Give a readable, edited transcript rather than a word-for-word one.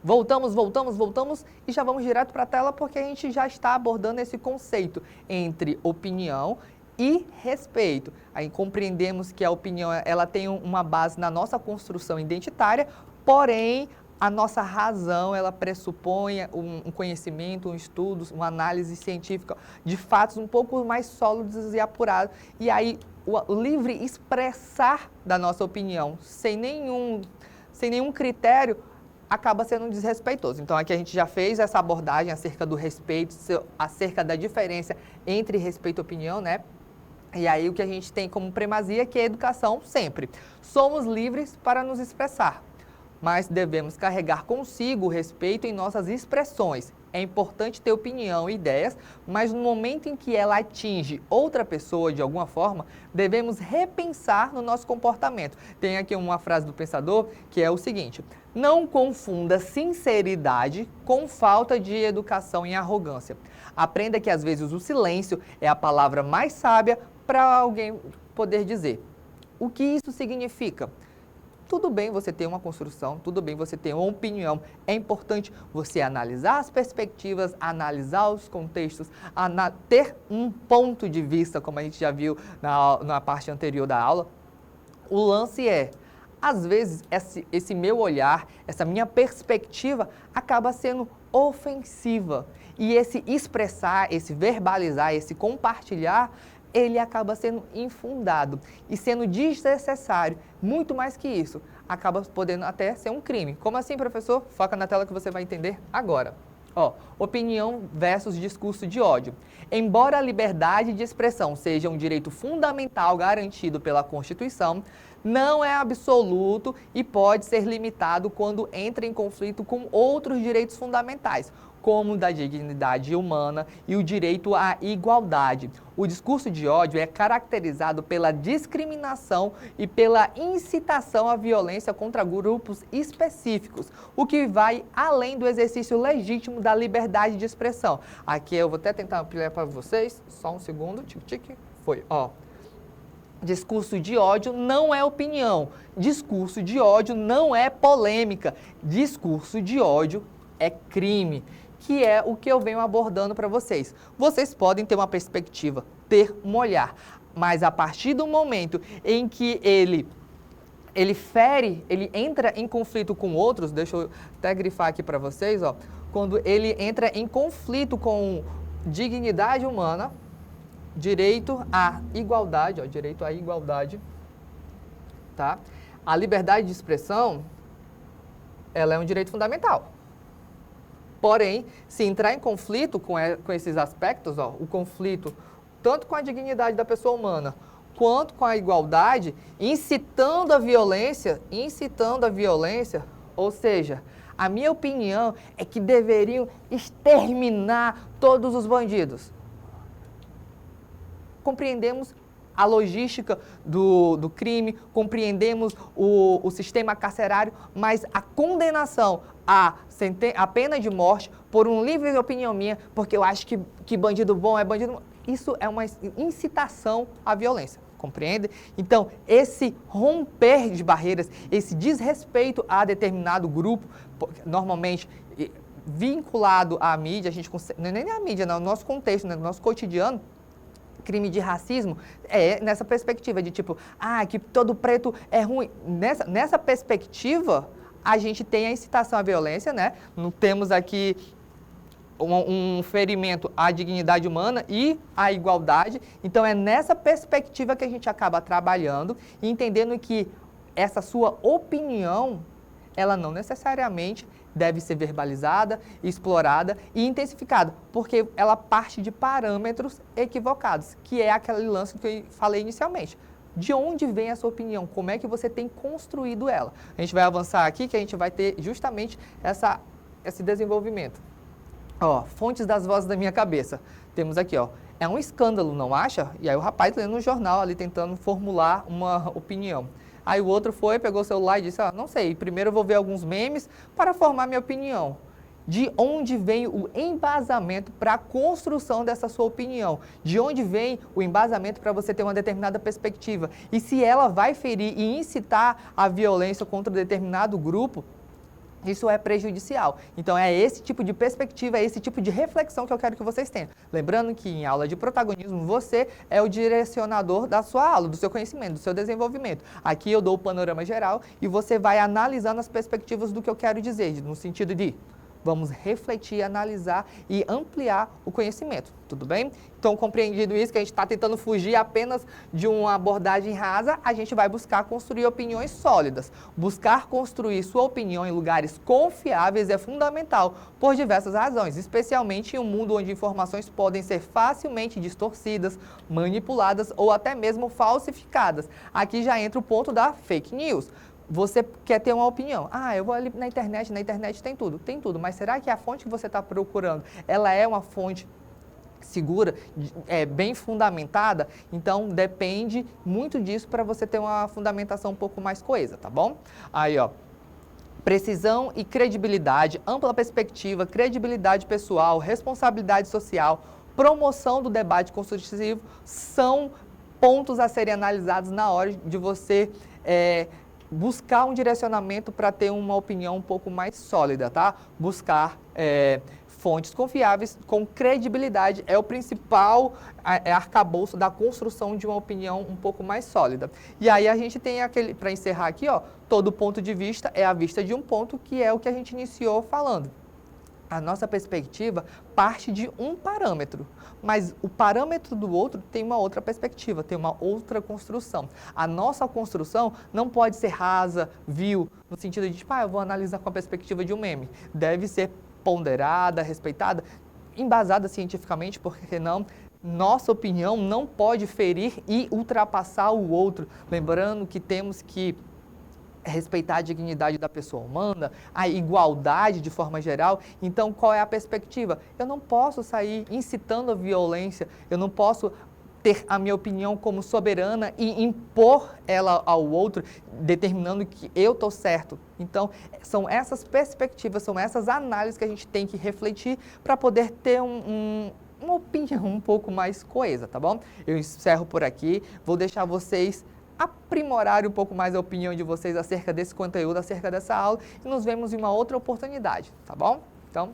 Voltamos e já vamos direto para a tela porque a gente já está abordando esse conceito entre opinião e respeito. Aí compreendemos que a opinião ela tem uma base na nossa construção identitária, porém a nossa razão ela pressupõe um conhecimento, um estudo, uma análise científica de fatos um pouco mais sólidos e apurados. E aí o livre expressar da nossa opinião sem nenhum critério acaba sendo desrespeitoso. Então, aqui a gente já fez essa abordagem acerca do respeito, acerca da diferença entre respeito e opinião, né? E aí o que a gente tem como primazia é que a educação sempre. Somos livres para nos expressar, mas devemos carregar consigo o respeito em nossas expressões. É importante ter opinião e ideias, mas no momento em que ela atinge outra pessoa de alguma forma, devemos repensar no nosso comportamento. Tem aqui uma frase do pensador que é o seguinte: não confunda sinceridade com falta de educação e arrogância. Aprenda que às vezes o silêncio é a palavra mais sábia para alguém poder dizer. O que isso significa? Tudo bem você ter uma construção, tudo bem você ter uma opinião. É importante você analisar as perspectivas, analisar os contextos, ter um ponto de vista, como a gente já viu na parte anterior da aula. O lance é, às vezes, esse meu olhar, essa minha perspectiva acaba sendo ofensiva. E esse expressar, esse verbalizar, esse compartilhar, ele acaba sendo infundado e sendo desnecessário. Muito mais que isso, acaba podendo até ser um crime. Como assim, professor? Foca na tela que você vai entender agora. Opinião versus discurso de ódio. Embora a liberdade de expressão seja um direito fundamental garantido pela Constituição, não é absoluto e pode ser limitado quando entra em conflito com outros direitos fundamentais, como o da dignidade humana e o direito à igualdade. O discurso de ódio é caracterizado pela discriminação e pela incitação à violência contra grupos específicos, o que vai além do exercício legítimo da liberdade de expressão. Aqui eu vou até tentar ampliar para vocês, só um segundo, tic-tic, foi, Discurso de ódio não é opinião, discurso de ódio não é polêmica, discurso de ódio é crime, que é o que eu venho abordando para vocês. Vocês podem ter uma perspectiva, ter um olhar, mas a partir do momento em que ele fere, ele entra em conflito com outros, deixa eu até grifar aqui para vocês, quando ele entra em conflito com dignidade humana, direito à igualdade, direito à igualdade, tá? A liberdade de expressão, ela é um direito fundamental. Porém, se entrar em conflito com esses aspectos, o conflito tanto com a dignidade da pessoa humana, quanto com a igualdade, incitando a violência, ou seja, a minha opinião é que deveriam exterminar todos os bandidos. Compreendemos a logística do crime, compreendemos o sistema carcerário, mas a condenação à pena de morte por um livre opinião minha, porque eu acho que bandido bom é bandido bom, isso é uma incitação à violência, compreende? Então, esse romper de barreiras, esse desrespeito a determinado grupo, normalmente vinculado à mídia, a gente consegue, não é nem à mídia, não, no nosso contexto, no nosso cotidiano, crime de racismo, é nessa perspectiva de tipo, que todo preto é ruim. Nessa perspectiva, a gente tem a incitação à violência, né? Temos aqui um ferimento à dignidade humana e à igualdade. Então, é nessa perspectiva que a gente acaba trabalhando e entendendo que essa sua opinião, ela não necessariamente deve ser verbalizada, explorada e intensificada, porque ela parte de parâmetros equivocados, que é aquele lance que eu falei inicialmente. De onde vem essa opinião? Como é que você tem construído ela? A gente vai avançar aqui, que a gente vai ter justamente esse desenvolvimento. Fontes das vozes da minha cabeça. Temos aqui, é um escândalo, não acha? E aí o rapaz lendo no jornal ali, tentando formular uma opinião. Aí o outro pegou o celular e disse, não sei, primeiro eu vou ver alguns memes para formar minha opinião. De onde vem o embasamento para a construção dessa sua opinião? De onde vem o embasamento para você ter uma determinada perspectiva? E se ela vai ferir e incitar a violência contra determinado grupo, isso é prejudicial. Então, é esse tipo de perspectiva, é esse tipo de reflexão que eu quero que vocês tenham. Lembrando que em aula de protagonismo, você é o direcionador da sua aula, do seu conhecimento, do seu desenvolvimento. Aqui eu dou o panorama geral e você vai analisando as perspectivas do que eu quero dizer, no sentido de vamos refletir, analisar e ampliar o conhecimento, tudo bem? Então, compreendido isso, que a gente está tentando fugir apenas de uma abordagem rasa, a gente vai buscar construir opiniões sólidas. Buscar construir sua opinião em lugares confiáveis é fundamental, por diversas razões, especialmente em um mundo onde informações podem ser facilmente distorcidas, manipuladas ou até mesmo falsificadas. Aqui já entra o ponto da fake news. Você quer ter uma opinião. Ah, eu vou ali na internet tem tudo, mas será que a fonte que você está procurando, ela é uma fonte segura, bem fundamentada? Então, depende muito disso para você ter uma fundamentação um pouco mais coesa, tá bom? Aí, ó, precisão e credibilidade, ampla perspectiva, credibilidade pessoal, responsabilidade social, promoção do debate construtivo, são pontos a serem analisados na hora de você buscar um direcionamento para ter uma opinião um pouco mais sólida, tá? Buscar fontes confiáveis com credibilidade é o principal arcabouço da construção de uma opinião um pouco mais sólida. E aí a gente tem aquele, para encerrar aqui, ó, todo ponto de vista é a vista de um ponto, que é o que a gente iniciou falando. A nossa perspectiva parte de um parâmetro, mas o parâmetro do outro tem uma outra perspectiva, tem uma outra construção. A nossa construção não pode ser rasa, vil, no sentido de, tipo, eu vou analisar com a perspectiva de um meme. Deve ser ponderada, respeitada, embasada cientificamente, porque não, nossa opinião não pode ferir e ultrapassar o outro. Lembrando que temos que respeitar a dignidade da pessoa humana, a igualdade de forma geral. Então, qual é a perspectiva? Eu não posso sair incitando a violência, eu não posso ter a minha opinião como soberana e impor ela ao outro, determinando que eu estou certo. Então, são essas perspectivas, são essas análises que a gente tem que refletir para poder ter uma opinião um pouco mais coesa, tá bom? Eu encerro por aqui, vou deixar vocês aprimorar um pouco mais a opinião de vocês acerca desse conteúdo, acerca dessa aula, e nos vemos em uma outra oportunidade, tá bom? Então,